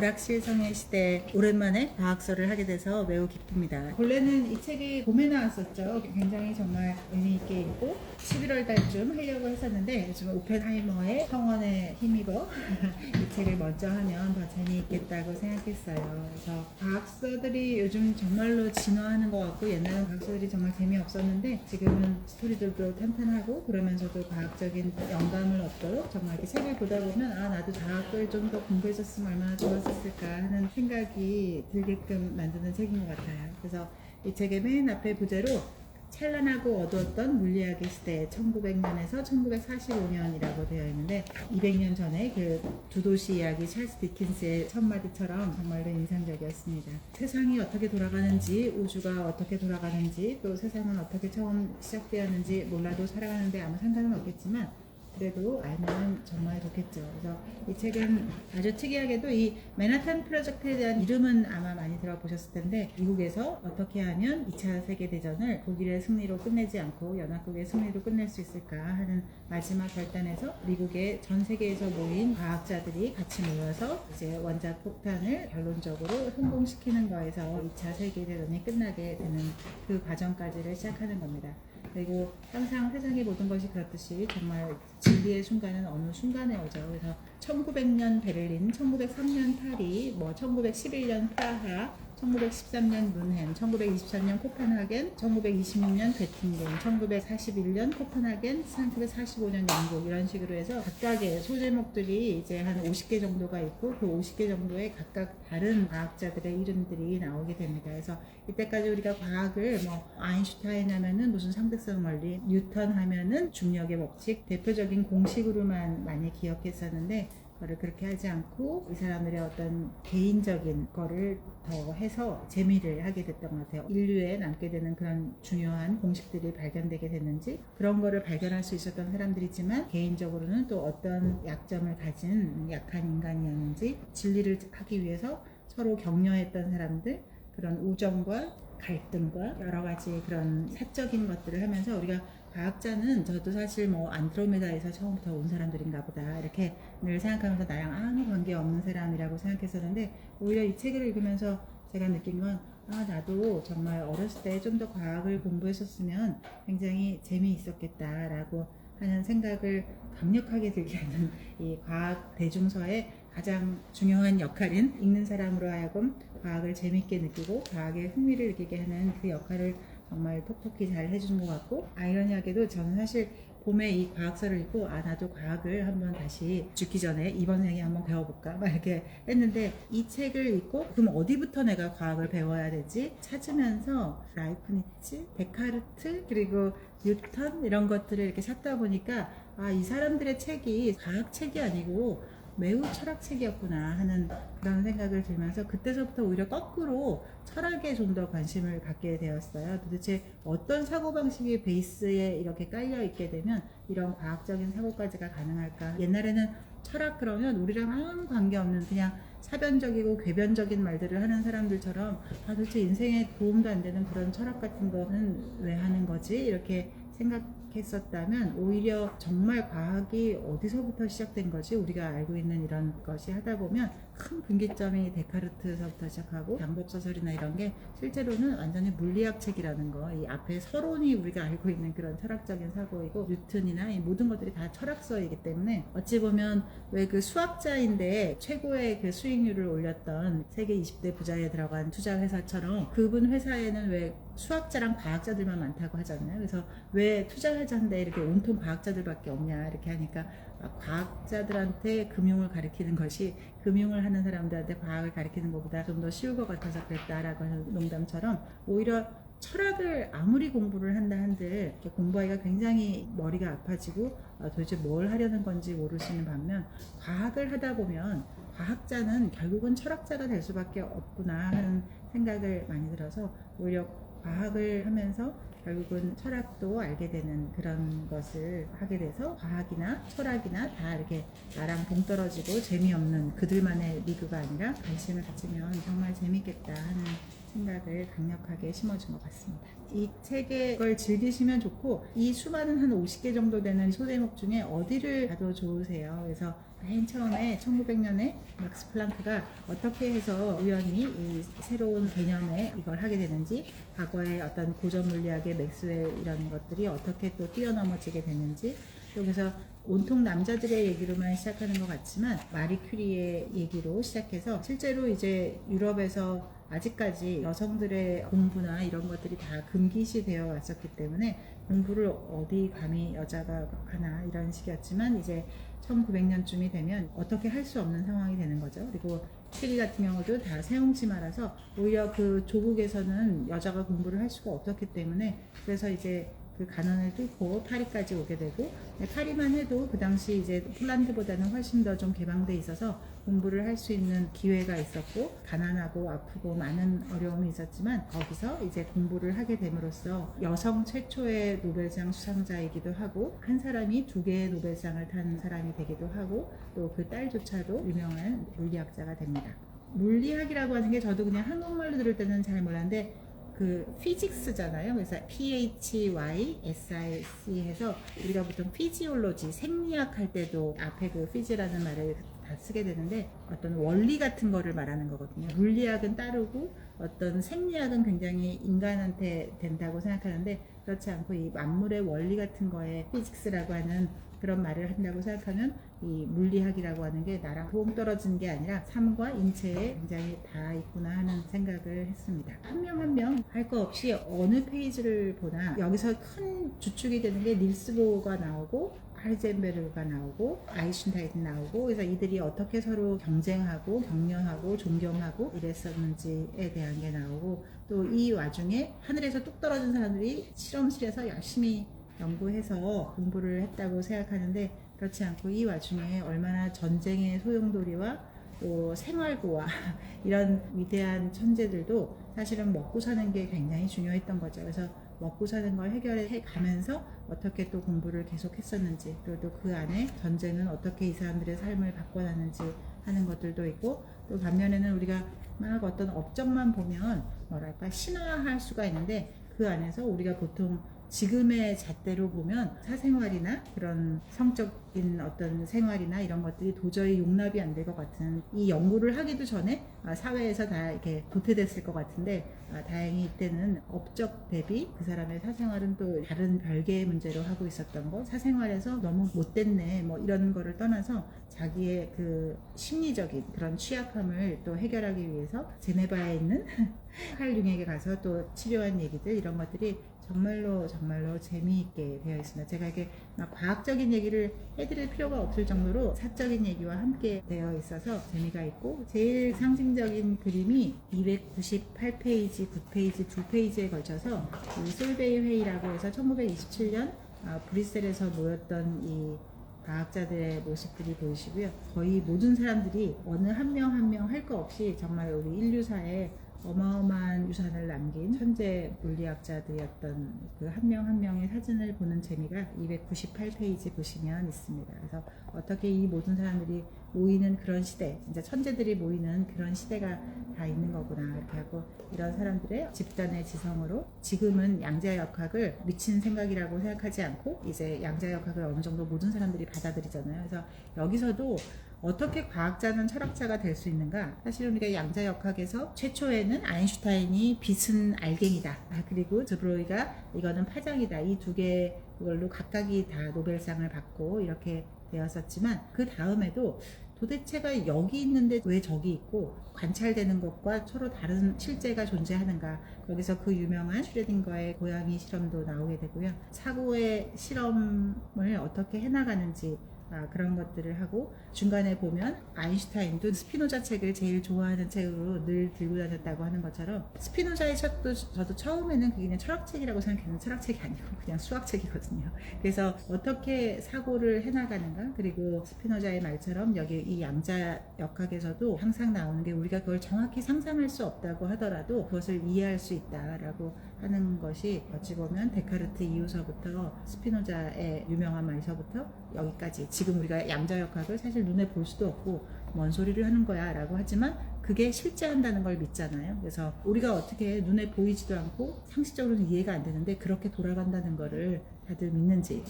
불확실성의 시대에 오랜만에 과학서를 하게 돼서 매우 기쁩니다. 본래는 이 책이 봄에 나왔었죠. 굉장히 정말 의미 있게 읽고 11월 달쯤 하려고 했었는데 요즘 오펜하이머의 성원에 힘입어 이 책을 먼저 하면 더 재미있겠다고 생각했어요. 그래서 과학서들이 요즘 정말로 진화하는 것 같고 옛날엔 과학서들이 정말 재미없었는데 지금은 스토리들도 탄탄하고 그러면서도 과학적인 영감을 얻도록 정말 이렇게 책을 보다 보면 아 나도 과학을 좀 더 공부했었으면 얼마나 좋았을까 하는 생각이 들게끔 만드는 책인 것 같아요. 그래서 이 책의 맨 앞에 부제로 찬란하고 어두웠던 물리학의 시대 1900년에서 1945년이라고 되어 있는데 200년 전에 그 두 도시 이야기 찰스 디킨스의 첫마디처럼 정말로 인상적이었습니다. 세상이 어떻게 돌아가는지 우주가 어떻게 돌아가는지 또 세상은 어떻게 처음 시작되었는지 몰라도 살아가는데 아무 상관은 없겠지만 그래도 알면 정말 좋겠죠. 그래서 이 책은 아주 특이하게도 이 맨하탄 프로젝트에 대한 이름은 아마 많이 들어보셨을 텐데 미국에서 어떻게 하면 2차 세계대전을 독일의 승리로 끝내지 않고 연합국의 승리로 끝낼 수 있을까 하는 마지막 결단에서 미국의 전 세계에서 모인 과학자들이 같이 모여서 이제 원자 폭탄을 결론적으로 성공시키는 거에서 2차 세계대전이 끝나게 되는 그 과정까지를 시작하는 겁니다. 그리고 항상 세상의 모든 것이 그렇듯이 정말 진리의 순간은 어느 순간에 오죠. 그래서 1900년 베를린, 1903년 파리, 1911년 프라하, 1913년 문헨, 1923년 코펜하겐, 1926년 베팅겐, 1941년 코펜하겐, 1945년 영국 이런 식으로 해서 각각의 소제목들이 이제 한 50개 정도가 있고 그 50개 정도의 각각 다른 과학자들의 이름들이 나오게 됩니다. 그래서 이때까지 우리가 과학을 아인슈타인 하면은 무슨 상대성 원리, 뉴턴 하면은 중력의 법칙, 대표적인 공식으로만 많이 기억했었는데 그거를 그렇게 하지 않고 이 사람들의 어떤 개인적인 거를 더 해서 재미를 하게 됐던 것 같아요. 인류에 남게 되는 그런 중요한 공식들이 발견되게 됐는지 그런 거를 발견할 수 있었던 사람들이지만 개인적으로는 또 어떤 약점을 가진 약한 인간이었는지 진리를 하기 위해서 서로 격려했던 사람들 그런 우정과 갈등과 여러 가지 그런 사적인 것들을 하면서 우리가 과학자는 저도 사실 안드로메다에서 처음부터 온 사람들인가 보다 이렇게 늘 생각하면서 나랑 아무 관계 없는 사람이라고 생각했었는데 오히려 이 책을 읽으면서 제가 느낀 건 나도 정말 어렸을 때 좀 더 과학을 공부했었으면 굉장히 재미있었겠다라고 하는 생각을 강력하게 들게 하는 이 과학 대중서의 가장 중요한 역할인 읽는 사람으로 하여금 과학을 재밌게 느끼고 과학에 흥미를 느끼게 하는 그 역할을 정말 톡톡히 잘 해주는 것 같고 아이러니하게도 저는 사실 봄에 이 과학서를 읽고 나도 과학을 한번 다시 죽기 전에 이번 생에 한번 배워볼까 막 이렇게 했는데 이 책을 읽고 그럼 어디부터 내가 과학을 배워야 되지 찾으면서 라이프니츠, 데카르트 그리고 뉴턴 이런 것들을 이렇게 찾다 보니까 이 사람들의 책이 과학책이 아니고 매우 철학책이었구나 하는 그런 생각을 들면서 그때서부터 오히려 거꾸로 철학에 좀 더 관심을 갖게 되었어요. 도대체 어떤 사고방식이 베이스에 이렇게 깔려 있게 되면 이런 과학적인 사고까지가 가능할까? 옛날에는 철학 그러면 우리랑 아무 관계없는 그냥 사변적이고 궤변적인 말들을 하는 사람들처럼 도대체 인생에 도움도 안 되는 그런 철학 같은 거는 왜 하는 거지? 이렇게 생각했었다면 오히려 정말 과학이 어디서부터 시작된 거지 우리가 알고 있는 이런 것이 하다 보면 큰 분기점이 데카르트서부터 시작하고 방법소설이나 이런 게 실제로는 완전히 물리학책이라는 거 이 앞에 서론이 우리가 알고 있는 그런 철학적인 사고이고 뉴턴이나 이 모든 것들이 다 철학서이기 때문에 어찌 보면 왜 그 수학자인데 최고의 그 수익률을 올렸던 세계 20대 부자에 들어간 투자 회사처럼 그분 회사에는 왜 수학자랑 과학자들만 많다고 하잖아요. 그래서 왜 투자회사인데 이렇게 온통 과학자들밖에 없냐 이렇게 하니까 과학자들한테 금융을 가르치는 것이 금융을 하는 사람들한테 과학을 가르치는 것보다 좀 더 쉬울 것 같아서 그랬다라고 하는 농담처럼 오히려 철학을 아무리 공부를 한다 한들 공부하기가 굉장히 머리가 아파지고 도대체 뭘 하려는 건지 모르시는 반면 과학을 하다 보면 과학자는 결국은 철학자가 될 수밖에 없구나 하는 생각을 많이 들어서 오히려 과학을 하면서 결국은 철학도 알게 되는 그런 것을 하게 돼서 과학이나 철학이나 다 이렇게 나랑 동떨어지고 재미없는 그들만의 리그가 아니라 관심을 가지면 정말 재밌겠다 하는 생각을 강력하게 심어준 것 같습니다. 이 책의 걸 즐기시면 좋고, 이 수많은 한 50개 정도 되는 소제목 중에 어디를 봐도 좋으세요. 그래서 맨 처음에 1900년에 막스 플랑크가 어떻게 해서 우연히 이 새로운 개념에 이걸 하게 되는지, 과거의 어떤 고전 물리학의 맥스웰 이런 것들이 어떻게 또 뛰어넘어지게 되는지, 여기서 온통 남자들의 얘기로만 시작하는 것 같지만 마리 큐리의 얘기로 시작해서 실제로 이제 유럽에서 아직까지 여성들의 공부나 이런 것들이 다 금기시 되어 왔었기 때문에 공부를 어디 감히 여자가 하나 이런 식이었지만, 이제 1900년쯤이 되면 어떻게 할 수 없는 상황이 되는 거죠. 그리고 큐리 같은 경우도 다 세옹지마라서 오히려 그 조국에서는 여자가 공부를 할 수가 없었기 때문에, 그래서 이제 그 가난을 뚫고 파리까지 오게 되고, 파리만 해도 그 당시 이제 폴란드보다는 훨씬 더 좀 개방돼 있어서 공부를 할 수 있는 기회가 있었고, 가난하고 아프고 많은 어려움이 있었지만 거기서 이제 공부를 하게 됨으로써 여성 최초의 노벨상 수상자이기도 하고, 한 사람이 2개의 노벨상을 탄 사람이 되기도 하고, 또 그 딸조차도 유명한 물리학자가 됩니다. 물리학이라고 하는 게 저도 그냥 한국말로 들을 때는 잘 몰랐는데, 그 피직스잖아요. 그래서 PHYSIC 해서 우리가 보통 피지올로지, 생리학 할 때도 앞에 그 피지라는 말을 다 쓰게 되는데, 어떤 원리 같은 거를 말하는 거거든요. 물리학은 따르고 어떤 생리학은 굉장히 인간한테 된다고 생각하는데, 그렇지 않고 이 만물의 원리 같은 거에 피직스라고 하는 그런 말을 한다고 생각하면, 이 물리학이라고 하는 게 나랑 도움 떨어진 게 아니라 삶과 인체에 굉장히 다 있구나 하는 생각을 했습니다. 한 명 한 명 할 거 없이 어느 페이지를 보나 여기서 큰 주축이 되는 게 닐스 보어가 나오고, 하이젠베르그가 나오고, 아인슈타인이 나오고, 그래서 이들이 어떻게 서로 경쟁하고 격려하고 존경하고 이랬었는지에 대한 게 나오고, 또 이 와중에 하늘에서 뚝 떨어진 사람들이 실험실에서 열심히 연구해서 공부를 했다고 생각하는데, 그렇지 않고 이 와중에 얼마나 전쟁의 소용돌이와 또 생활고와 이런 위대한 천재들도 사실은 먹고 사는 게 굉장히 중요했던 거죠. 그래서 먹고 사는 걸 해결해 가면서 어떻게 또 공부를 계속 했었는지, 그리고 또 그 안에 전쟁은 어떻게 이 사람들의 삶을 바꿔놨는지 하는 것들도 있고, 또 반면에는 우리가 막 어떤 업적만 보면 뭐랄까 신화할 수가 있는데, 그 안에서 우리가 보통 지금의 잣대로 보면 사생활이나 그런 성적인 어떤 생활이나 이런 것들이 도저히 용납이 안 될 것 같은, 이 연구를 하기도 전에 사회에서 다 이렇게 도태됐을 것 같은데, 다행히 이때는 업적 대비 그 사람의 사생활은 또 다른 별개의 문제로 하고 있었던 거, 사생활에서 너무 못됐네 뭐 이런 거를 떠나서 자기의 그 심리적인 그런 취약함을 또 해결하기 위해서 제네바에 있는 칼융에게 가서 또 치료한 얘기들, 이런 것들이 정말로 재미있게 되어 있습니다. 제가 이게 막 과학적인 얘기를 해드릴 필요가 없을 정도로 사적인 얘기와 함께 되어 있어서 재미가 있고, 제일 상징적인 그림이 298페이지, 9페이지, 2페이지에 걸쳐서 이 솔베이 회의라고 해서 1927년 브뤼셀에서 모였던 이 과학자들의 모습들이 보이시고요. 거의 모든 사람들이 어느 한 명 한 명 할 거 없이 정말 우리 인류사에 어마어마한 유산을 남긴 천재 물리학자들이었던 그 한 명 한 명의 사진을 보는 재미가 298페이지 보시면 있습니다. 그래서 어떻게 이 모든 사람들이 모이는 그런 시대, 진짜 천재들이 모이는 그런 시대가 다 있는 거구나 이렇게 하고, 이런 사람들의 집단의 지성으로 지금은 양자역학을 미친 생각이라고 생각하지 않고 이제 양자역학을 어느 정도 모든 사람들이 받아들이잖아요. 그래서 여기서도 어떻게 과학자는 철학자가 될 수 있는가? 사실 우리가 양자역학에서 최초에는 아인슈타인이 빛은 알갱이다, 그리고 드브로이가 이거는 파장이다, 이 2개 그걸로 각각이 다 노벨상을 받고 이렇게 되었었지만, 그 다음에도 도대체가 여기 있는데 왜 저기 있고, 관찰되는 것과 서로 다른 실제가 존재하는가, 거기서 그 유명한 슈레딩거의 고양이 실험도 나오게 되고요. 사고의 실험을 어떻게 해나가는지 그런 것들을 하고, 중간에 보면 아인슈타인도 스피노자 책을 제일 좋아하는 책으로 늘 들고 다녔다고 하는 것처럼, 스피노자의 책도 저도 처음에는 그게 그냥 철학책이라고 생각했는데 철학책이 아니고 그냥 수학책이거든요. 그래서 어떻게 사고를 해나가는가, 그리고 스피노자의 말처럼 여기 이 양자역학에서도 항상 나오는 게, 우리가 그걸 정확히 상상할 수 없다고 하더라도 그것을 이해할 수 있다라고 하는 것이 어찌 보면 데카르트 이후서부터 스피노자의 유명한 말서부터 여기까지 지금 우리가 양자역학을 사실 눈에 볼 수도 없고 뭔 소리를 하는 거야 라고 하지만 그게 실제한다는 걸 믿잖아요. 그래서 우리가 어떻게 눈에 보이지도 않고 상식적으로는 이해가 안 되는데 그렇게 돌아간다는 거를 다들 믿는지,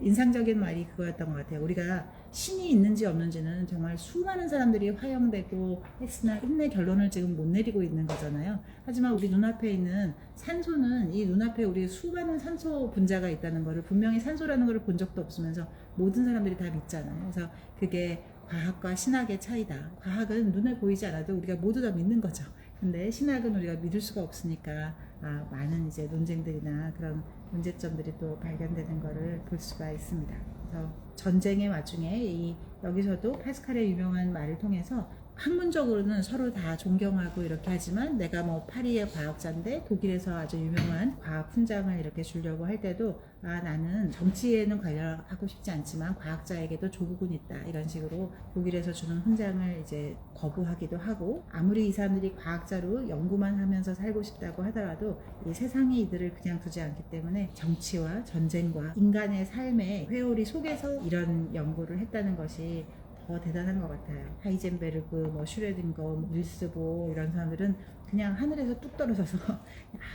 인상적인 말이 그거였던 것 같아요. 우리가 신이 있는지 없는지는 정말 수많은 사람들이 화형되고 했으나 끝내 결론을 지금 못 내리고 있는 거잖아요. 하지만 우리 눈앞에 있는 산소는 이 눈앞에 우리 수많은 산소 분자가 있다는 거를 분명히 산소라는 걸 본 적도 없으면서 모든 사람들이 다 믿잖아요. 그래서 그게 과학과 신학의 차이다. 과학은 눈에 보이지 않아도 우리가 모두 다 믿는 거죠. 근데 신학은 우리가 믿을 수가 없으니까 많은 이제 논쟁들이나 그런 문제점들이 또 발견되는 거를 볼 수가 있습니다. 그래서 전쟁의 와중에 여기서도 파스칼의 유명한 말을 통해서 학문적으로는 서로 다 존경하고 이렇게 하지만 내가 뭐 파리의 과학자인데 독일에서 아주 유명한 과학 훈장을 이렇게 주려고 할 때도 나는 정치에는 관여하고 싶지 않지만 과학자에게도 조국은 있다 이런 식으로 독일에서 주는 훈장을 이제 거부하기도 하고 아무리 이 사람들이 과학자로 연구만 하면서 살고 싶다고 하더라도 이 세상이 이들을 그냥 두지 않기 때문에 정치와 전쟁과 인간의 삶의 회오리 속에서 이런 연구를 했다는 것이 더 대단한 것 같아요. 하이젠베르그, 뭐 슈레딩거, 닐스 보어 이런 사람들은 그냥 하늘에서 뚝 떨어져서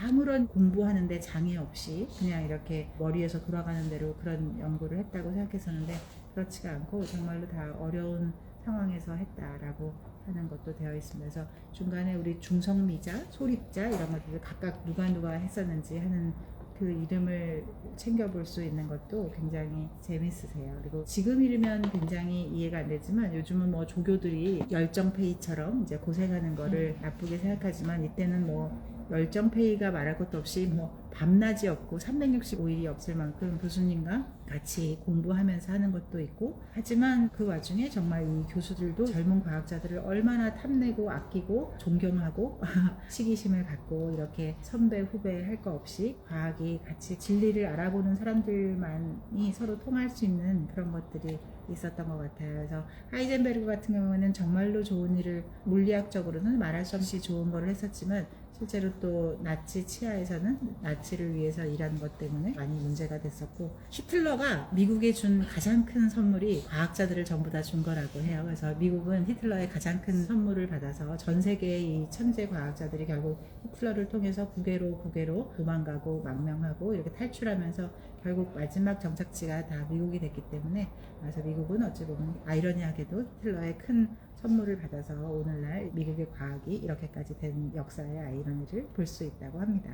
아무런 공부하는데 장애 없이 그냥 이렇게 머리에서 돌아가는 대로 그런 연구를 했다고 생각했었는데 그렇지가 않고 정말로 다 어려운 상황에서 했다라고 하는 것도 되어 있습니다. 그래서 중간에 우리 중성미자, 소립자 이런 것들을 각각 누가 했었는지 하는 그 이름을 챙겨볼 수 있는 것도 굉장히 재밌으세요. 그리고 지금 이르면 굉장히 이해가 안 되지만 요즘은 뭐 조교들이 열정페이처럼 이제 고생하는 거를 나쁘게 생각하지만 이때는 뭐 열정페이가 말할 것도 없이 뭐 밤낮이 없고 365일이 없을 만큼 교수님과 같이 공부하면서 하는 것도 있고 하지만 그 와중에 정말 이 교수들도 젊은 과학자들을 얼마나 탐내고 아끼고 존경하고 시기심을 갖고 이렇게 선배 후배 할 거 없이 과학이 같이 진리를 알아보는 사람들만이 서로 통할 수 있는 그런 것들이 있었던 것 같아요. 그래서 하이젠베르그 같은 경우는 정말로 좋은 일을 물리학적으로는 말할 수 없이 좋은 거를 했었지만 실제로 또 나치 치하에서는 나치를 위해서 일한 것 때문에 많이 문제가 됐었고 히틀러가 미국에 준 가장 큰 선물이 과학자들을 전부 다 준 거라고 해요. 그래서 미국은 히틀러의 가장 큰 선물을 받아서 전 세계의 이 천재 과학자들이 결국 히틀러를 통해서 국외로 도망가고 망명하고 이렇게 탈출하면서 결국 마지막 정착지가 다 미국이 됐기 때문에 그래서 미국은 어찌 보면 아이러니하게도 히틀러의 큰 선물을 받아서 오늘날 미국의 과학이 이렇게까지 된 역사의 아이러니를 볼 수 있다고 합니다.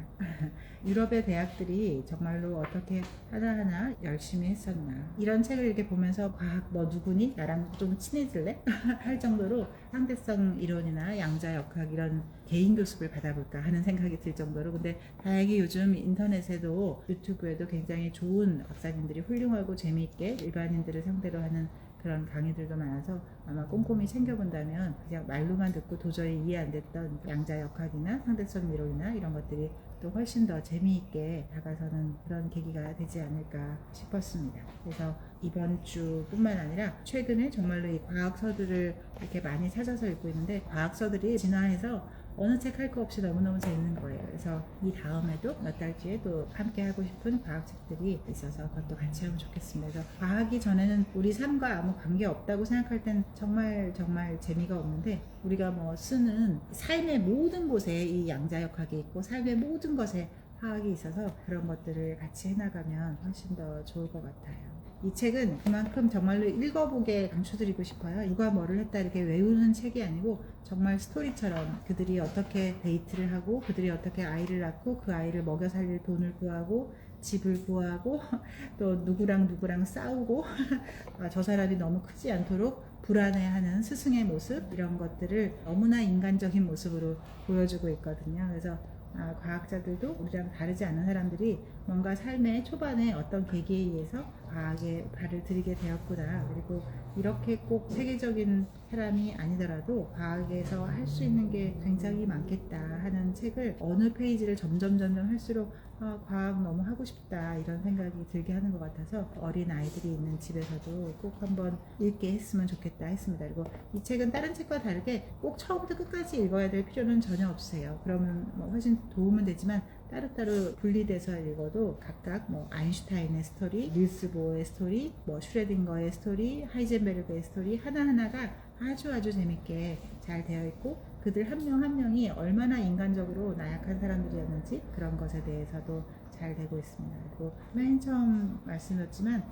유럽의 대학들이 정말로 어떻게 하나하나 열심히 했었나 이런 책을 이렇게 보면서 과학 너 누구니? 나랑 좀 친해질래? 할 정도로 상대성 이론이나 양자역학 이런 개인 교습을 받아볼까 하는 생각이 들 정도로 근데 다행히 요즘 인터넷에도 유튜브에도 굉장히 좋은 박사님들이 훌륭하고 재미있게 일반인들을 상대로 하는 그런 강의들도 많아서 아마 꼼꼼히 챙겨본다면 그냥 말로만 듣고 도저히 이해 안 됐던 양자역학이나 상대성 이론이나 이런 것들이 또 훨씬 더 재미있게 다가서는 그런 계기가 되지 않을까 싶었습니다. 그래서 이번 주뿐만 아니라 최근에 정말로 이 과학서들을 이렇게 많이 찾아서 읽고 있는데 과학서들이 진화해서 어느 책 할 거 없이 너무너무 재밌는 거예요. 그래서 이 다음에도 몇 달 뒤에 또 함께 하고 싶은 과학책들이 있어서 그것도 같이 하면 좋겠습니다. 그래서 과학이 전에는 우리 삶과 아무 관계 없다고 생각할 땐 정말 재미가 없는데 우리가 뭐 쓰는 삶의 모든 곳에 이 양자역학이 있고 삶의 모든 것에 화학이 있어서 그런 것들을 같이 해나가면 훨씬 더 좋을 것 같아요. 이 책은 그만큼 정말로 읽어보게 강추드리고 싶어요. 누가 뭐를 했다 이렇게 외우는 책이 아니고 정말 스토리처럼 그들이 어떻게 데이트를 하고 그들이 어떻게 아이를 낳고 그 아이를 먹여 살릴 돈을 구하고 집을 구하고 또 누구랑 싸우고 저 사람이 너무 크지 않도록 불안해하는 스승의 모습 이런 것들을 너무나 인간적인 모습으로 보여주고 있거든요. 그래서 과학자들도 우리랑 다르지 않은 사람들이 뭔가 삶의 초반에 어떤 계기에 의해서 과학에 발을 들이게 되었구나. 그리고 이렇게 꼭 세계적인 사람이 아니더라도 과학에서 할 수 있는 게 굉장히 많겠다 하는 책을 어느 페이지를 점점 할수록 과학 너무 하고 싶다 이런 생각이 들게 하는 것 같아서 어린 아이들이 있는 집에서도 꼭 한번 읽게 했으면 좋겠다 했습니다. 그리고 이 책은 다른 책과 다르게 꼭 처음부터 끝까지 읽어야 될 필요는 전혀 없으세요. 그러면 뭐 훨씬 도움은 되지만 따로따로 분리돼서 읽어도 각각 뭐 아인슈타인의 스토리, 닐스 보어의 스토리, 뭐 슈레딩거의 스토리, 하이젠베르그의 스토리 하나하나가 아주 재밌게 잘 되어 있고 그들 한 명 한 명이 얼마나 인간적으로 나약한 사람들이었는지 그런 것에 대해서도 잘 되고 있습니다. 그리고 맨 처음 말씀드렸지만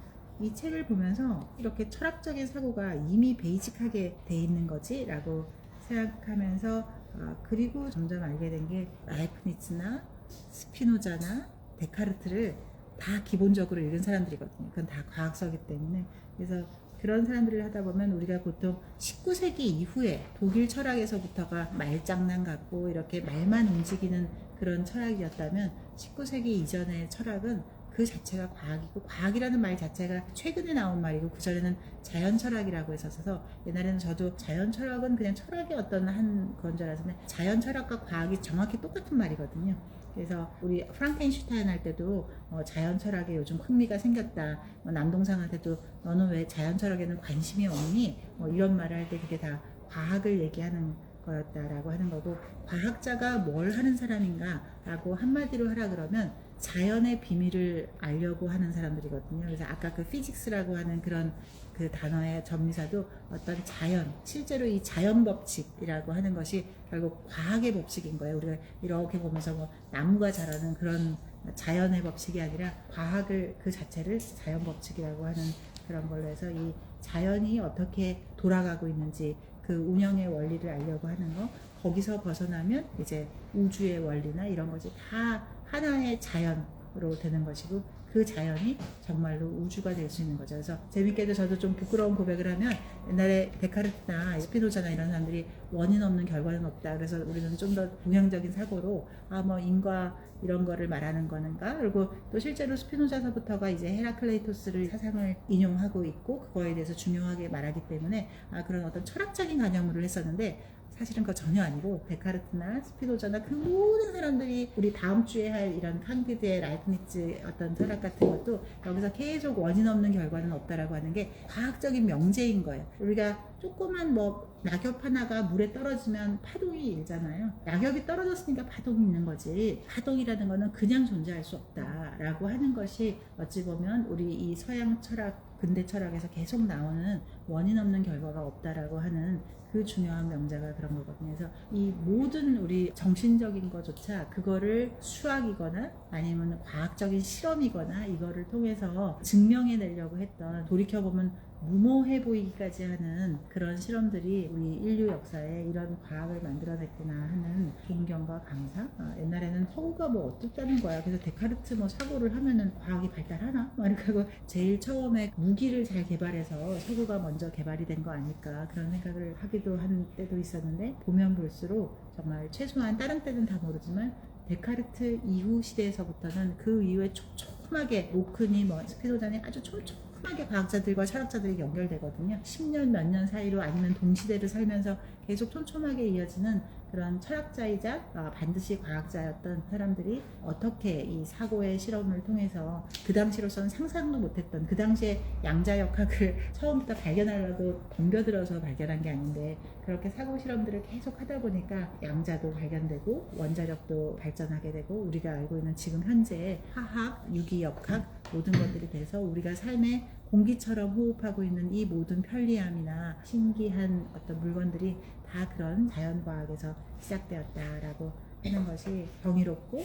이 책을 보면서 이렇게 철학적인 사고가 이미 베이직하게 돼 있는 거지 라고 생각하면서 그리고 점점 알게 된 게 라이프니츠나 스피노자나 데카르트를 다 기본적으로 읽은 사람들이거든요. 그건 다 과학서기 때문에. 그래서 그런 사람들을 하다 보면 우리가 보통 19세기 이후에 독일 철학에서부터가 말장난 같고 이렇게 말만 움직이는 그런 철학이었다면 19세기 이전의 철학은 그 자체가 과학이고 과학이라는 말 자체가 최근에 나온 말이고 그전에는 자연철학이라고 했었어서 옛날에는 저도 자연철학은 그냥 철학의 어떤 한 그런 줄 알았는데 자연철학과 과학이 정확히 똑같은 말이거든요. 그래서 우리 프랑켄슈타인 할 때도 자연철학에 요즘 흥미가 생겼다. 남동생한테도 너는 왜 자연철학에는 관심이 없니? 이런 말을 할 때 그게 다 과학을 얘기하는 거였다라고 하는 거고 과학자가 뭘 하는 사람인가 라고 한마디로 하라 그러면 자연의 비밀을 알려고 하는 사람들이거든요. 그래서 아까 그 피직스라고 하는 그런 그 단어의 전미사도 어떤 자연, 실제로 이 자연 법칙이라고 하는 것이 결국 과학의 법칙인 거예요. 우리가 이렇게 보면서 뭐 나무가 자라는 그런 자연의 법칙이 아니라 과학을 그 자체를 자연 법칙이라고 하는 그런 걸로 해서 이 자연이 어떻게 돌아가고 있는지 그 운영의 원리를 알려고 하는 거 거기서 벗어나면 이제 우주의 원리나 이런 것이 다 하나의 자연으로 되는 것이고 그 자연이 정말로 우주가 될 수 있는 거죠. 그래서 재밌게도 저도 좀 부끄러운 고백을 하면 옛날에 데카르트나 스피노자나 이런 사람들이 원인 없는 결과는 없다. 그래서 우리는 좀 더 동양적인 사고로 뭐 인과 이런 거를 말하는 거는가? 그리고 또 실제로 스피노자서부터가 이제 헤라클레이토스를 사상을 인용하고 있고 그거에 대해서 중요하게 말하기 때문에 그런 어떤 철학적인 관념으로 했었는데 사실은 그거 전혀 아니고 데카르트나 스피노자나 그 모든 사람들이 우리 다음 주에 할 이런 칸트의 라이프니츠 어떤 철학 같은 것도 여기서 계속 원인 없는 결과는 없다라고 하는 게 과학적인 명제인 거예요. 우리가 조그만 뭐 낙엽 하나가 물에 떨어지면 파동이 일잖아요. 낙엽이 떨어졌으니까 파동이 있는 거지. 파동이라는 거는 그냥 존재할 수 없다라고 하는 것이 어찌 보면 우리 이 서양 철학 근대 철학에서 계속 나오는 원인 없는 결과가 없다라고 하는 그 중요한 명제가 그런 거거든요. 그래서 이 모든 우리 정신적인 것조차 그거를 수학이거나 아니면 과학적인 실험이거나 이거를 통해서 증명해내려고 했던 돌이켜보면 무모해 보이기까지 하는 그런 실험들이 우리 인류 역사에 이런 과학을 만들어냈구나 하는 존경과 감사. 옛날에는 서구가 뭐 어떻다는 거야. 그래서 데카르트 뭐 사고를 하면은 과학이 발달하나? 막 이렇게 하고 제일 처음에 무기를 잘 개발해서 서구가 먼저 개발이 된 거 아닐까 그런 생각을 하기도 한 때도 있었는데 보면 볼수록 정말 최소한 다른 때는 다 모르지만 데카르트 이후 시대에서부터는 그 이후에 촘촘하게 로크니 뭐 스피노자니 아주 촘촘하게 과학자들과 철학자들이 연결되거든요. 10년 몇 년 사이로 아니면 동시대를 살면서 계속 촘촘하게 이어지는 그런 철학자이자 반드시 과학자였던 사람들이 어떻게 이 사고의 실험을 통해서 그 당시로서는 상상도 못했던 그 당시에 양자역학을 처음부터 발견하려고 덤벼들어서 발견한 게 아닌데 그렇게 사고 실험들을 계속 하다 보니까 양자도 발견되고 원자력도 발전하게 되고 우리가 알고 있는 지금 현재의 화학, 유기역학 모든 것들이 돼서 우리가 삶의 공기처럼 호흡하고 있는 이 모든 편리함이나 신기한 어떤 물건들이 다 그런 자연과학에서 시작되었다라고 하는 것이 경이롭고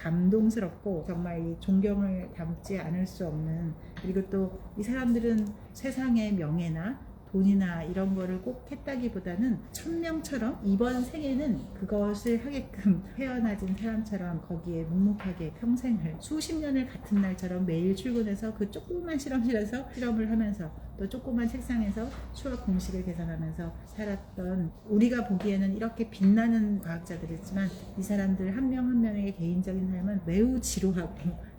감동스럽고 정말 이 존경을 담지 않을 수 없는 그리고 또 이 사람들은 세상의 명예나 돈이나 이런 거를 꼭 했다기보다는 천명처럼 이번 생에는 그것을 하게끔 태어나진 사람처럼 거기에 묵묵하게 평생을 수십 년을 같은 날처럼 매일 출근해서 그 조그만 실험실에서 실험을 하면서 또 조그만 책상에서 수학 공식을 계산하면서 살았던 우리가 보기에는 이렇게 빛나는 과학자들이지만 이 사람들 한 명 한 명의 개인적인 삶은 매우 지루하고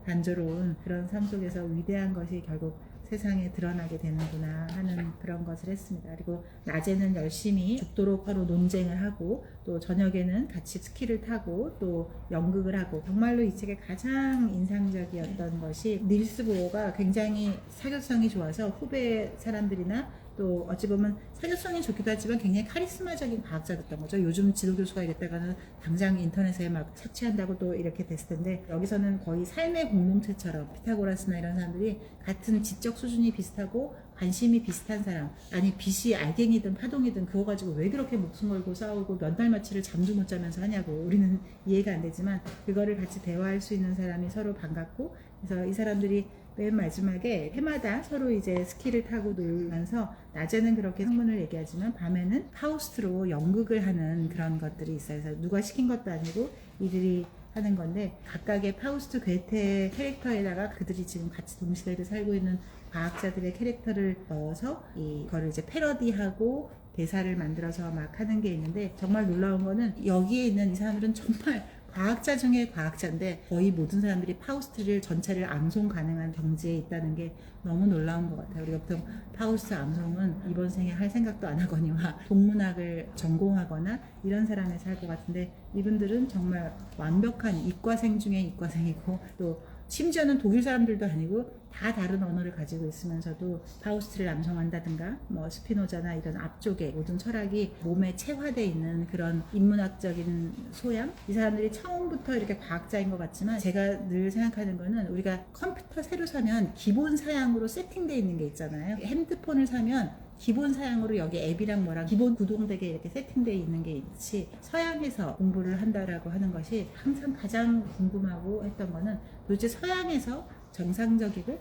단조로운 그런 삶 속에서 위대한 것이 결국 세상에 드러나게 되는구나 하는 그런 것을 했습니다. 그리고 낮에는 열심히 죽도록 서로 논쟁을 하고 또 저녁에는 같이 스키를 타고 또 연극을 하고 정말로 이 책의 가장 인상적이었던 것이 닐스 보어가 굉장히 사교성이 좋아서 후배 사람들이나 또 어찌 보면 사교성이 좋기도 하지만 굉장히 카리스마적인 과학자였던 거죠. 요즘 지도교수가 됐다가는 당장 인터넷에 막 착취한다고 또 이렇게 됐을 텐데, 여기서는 거의 삶의 공동체처럼 피타고라스나 이런 사람들이 같은 지적 수준이 비슷하고 관심이 비슷한 사람, 아니 빛이 알갱이든 파동이든 그거 가지고 왜 그렇게 목숨 걸고 싸우고 몇 달 며칠을 잠도 못 자면서 하냐고 우리는 이해가 안 되지만, 그거를 같이 대화할 수 있는 사람이 서로 반갑고, 그래서 이 사람들이 맨 마지막에 해마다 서로 이제 스키를 타고 놀면서, 낮에는 그렇게 학문을 얘기하지만 밤에는 파우스트로 연극을 하는 그런 것들이 있어요. 그래서 누가 시킨 것도 아니고 이들이 하는 건데, 각각의 파우스트 괴테 캐릭터에다가 그들이 지금 같이 동시대를 살고 있는 과학자들의 캐릭터를 넣어서 이거를 이제 패러디하고 대사를 만들어서 막 하는 게 있는데, 정말 놀라운 거는 여기에 있는 이 사람들은 정말 과학자 중에 과학자인데 거의 모든 사람들이 파우스트를 전체를 암송 가능한 경지에 있다는 게 너무 놀라운 것 같아요. 우리가 보통 파우스트 암송은 이번 생에 할 생각도 안 하거니와 동문학을 전공하거나 이런 사람에서 할 것 같은데, 이분들은 정말 완벽한 이과생 중에 이과생이고, 또 심지어는 독일 사람들도 아니고 다 다른 언어를 가지고 있으면서도 파우스트를 암송한다든가, 뭐 스피노자나 이런 앞쪽에 모든 철학이 몸에 체화되어 있는 그런 인문학적인 소양, 이 사람들이 처음부터 이렇게 과학자인 것 같지만, 제가 늘 생각하는 거는 우리가 컴퓨터 새로 사면 기본 사양으로 세팅되어 있는 게 있잖아요. 핸드폰을 사면 기본 사양으로 여기 앱이랑 뭐랑 기본 구동되게 이렇게 세팅되어 있는 게 있지, 서양에서 공부를 한다라고 하는 것이 항상 가장 궁금하고 했던 거는, 도대체 서양에서 정상적이고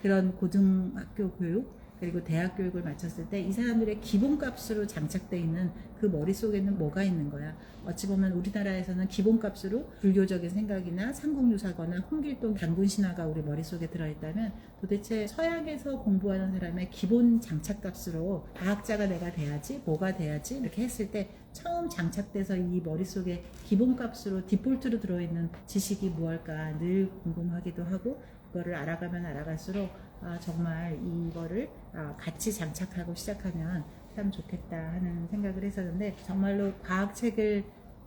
그런 고등학교 교육 그리고 대학 교육을 마쳤을 때 이 사람들의 기본값으로 장착되어 있는 그 머릿속에는 뭐가 있는 거야. 어찌 보면 우리나라에서는 기본값으로 불교적인 생각이나 삼국유사거나 홍길동 단군 신화가 우리 머릿속에 들어있다면, 도대체 서양에서 공부하는 사람의 기본 장착값으로 과학자가 내가 돼야지, 뭐가 돼야지 이렇게 했을 때 처음 장착돼서 이 머릿속에 기본값으로 디폴트로 들어있는 지식이 무엇일까 늘 궁금하기도 하고, 그거를 알아가면 알아갈수록 정말 이거를 같이 장착하고 시작하면 참 좋겠다 하는 생각을 했었는데, 정말로 과학책을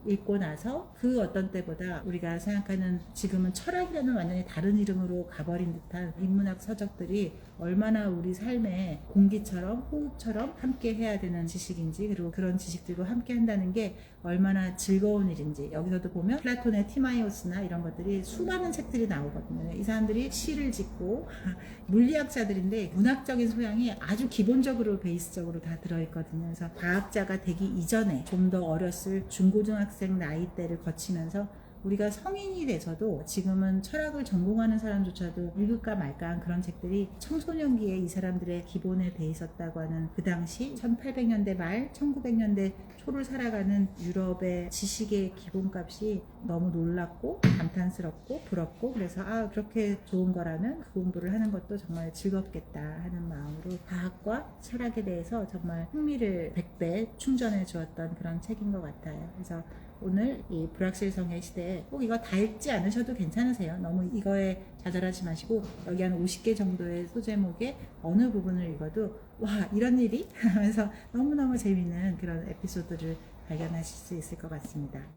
읽고 나서 그 어떤 때보다 우리가 생각하는, 지금은 철학이라는 완전히 다른 이름으로 가버린 듯한 인문학 서적들이 얼마나 우리 삶의 공기처럼 호흡처럼 함께 해야 되는 지식인지, 그리고 그런 지식들과 함께 한다는 게 얼마나 즐거운 일인지. 여기서도 보면 플라톤의 티마이오스나 이런 것들이 수많은 책들이 나오거든요. 이 사람들이 시를 짓고 물리학자들인데 문학적인 소양이 아주 기본적으로 베이스적으로 다 들어있거든요. 그래서 과학자가 되기 이전에 좀 더 어렸을 중고등학생 나이 때를 거치면서 우리가 성인이 돼서도 지금은 철학을 전공하는 사람조차도 읽을까 말까한 그런 책들이 청소년기에 이 사람들의 기본에 돼 있었다고 하는, 그 당시 1800년대 말 1900년대 초를 살아가는 유럽의 지식의 기본값이 너무 놀랍고 감탄스럽고 부럽고, 그래서 그렇게 좋은 거라면 그 공부를 하는 것도 정말 즐겁겠다 하는 마음으로 과학과 철학에 대해서 정말 흥미를 100배 충전해 주었던 그런 책인 것 같아요. 그래서 오늘 이 불확실성의 시대에 꼭 이거 다 읽지 않으셔도 괜찮으세요. 너무 이거에 좌절하지 마시고, 여기 한 50개 정도의 소제목의 어느 부분을 읽어도 와, 이런 일이? 하면서 너무너무 재미있는 그런 에피소드를 발견하실 수 있을 것 같습니다.